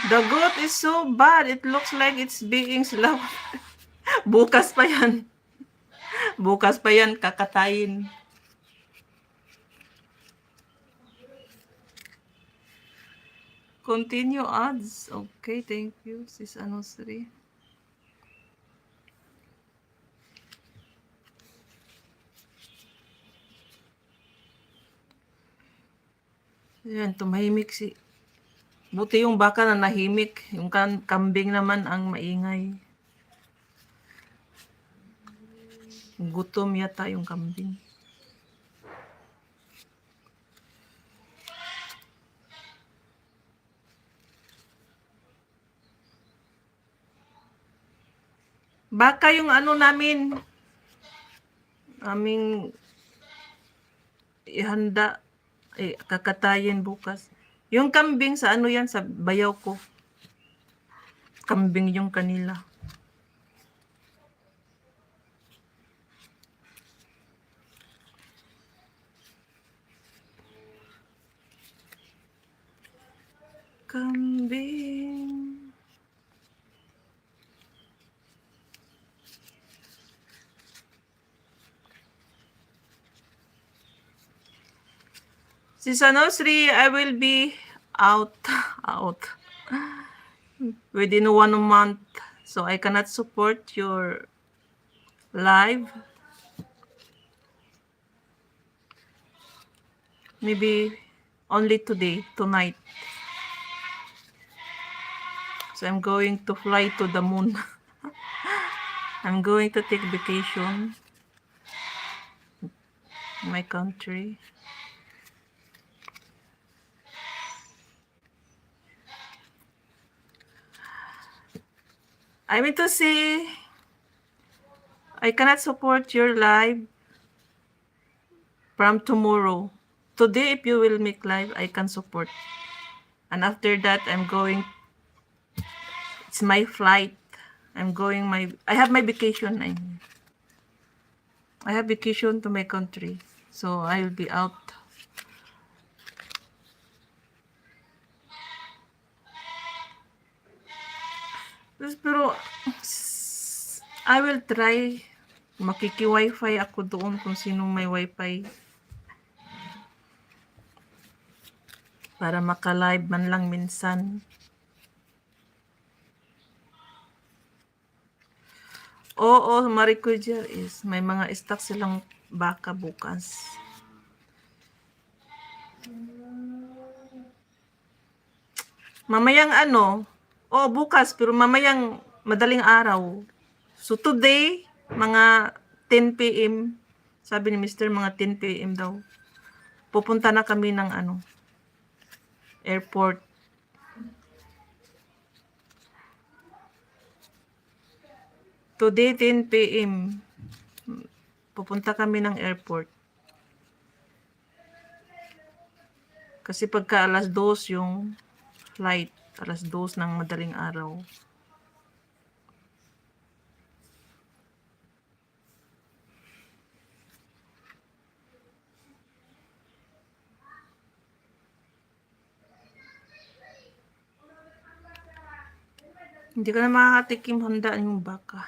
The goat is so bad. It looks like it's being slaughtered. Bukas pa yan. Bukas pa yan kakatayin. Continue ads. Okay, thank you, sis Anosri. Yan, tumahimik si... Buti yung baka na nahimik. Yung kambing naman ang maingay. Gutom yata yung kambing. Baka yung ano namin, aming ihanda, kakatayin bukas. Yung kambing sa ano yan, sa bayaw ko. Kambing yung kanila. Kambing. Si Sanosri, I will be out within 1 month. So I cannot support your live. Maybe only today, tonight. So I'm going to fly to the moon. I'm going to take vacation in my country. I mean to say, I cannot support your live from tomorrow. Today, if you will make live, I can support. And after that, I'm going, it's my flight. I have my vacation. I have vacation to my country. So I will be out. Pero, I will try. Makiki-wifi ako doon kung sinong may wifi. Para maka-live man lang minsan. Oo, Maricuja is may mga stock silang baka bukas. Mamayang ano, bukas, pero mamayang madaling araw. So today, mga 10 p.m., sabi ni Mr. mga 10 p.m. daw. Pupunta na kami ng airport. Today, 10 p.m., pupunta kami ng airport. Kasi pagka alas 2 yung flight, alas 2 ng madaling araw. Hindi ka na makakatikim, handaan yung baka.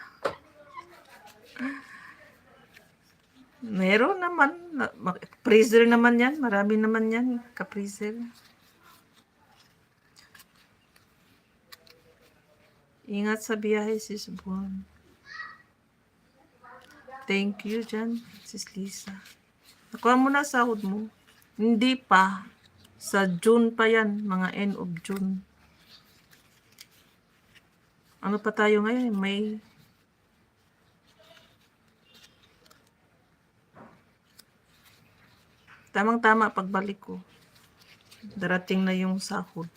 Meron naman. Freezer naman yan. Marami naman yan. Ka-freezer. Ingat sa biyahe, sis Bon. Thank you dyan, sis Lisa. Nakuha mo na sahod mo. Hindi pa. Sa June pa yan. Mga end of June. Ano pa tayo ngayon? May... Tamang-tama pagbalik ko. Darating na yung sahod.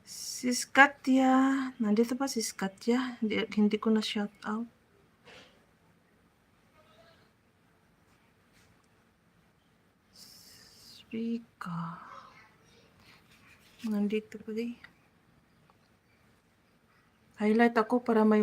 Sis Katya. Nandito pa sis Katya. Hindi ko na shout out. Speaker. Nandito pa di. Highlight ako para may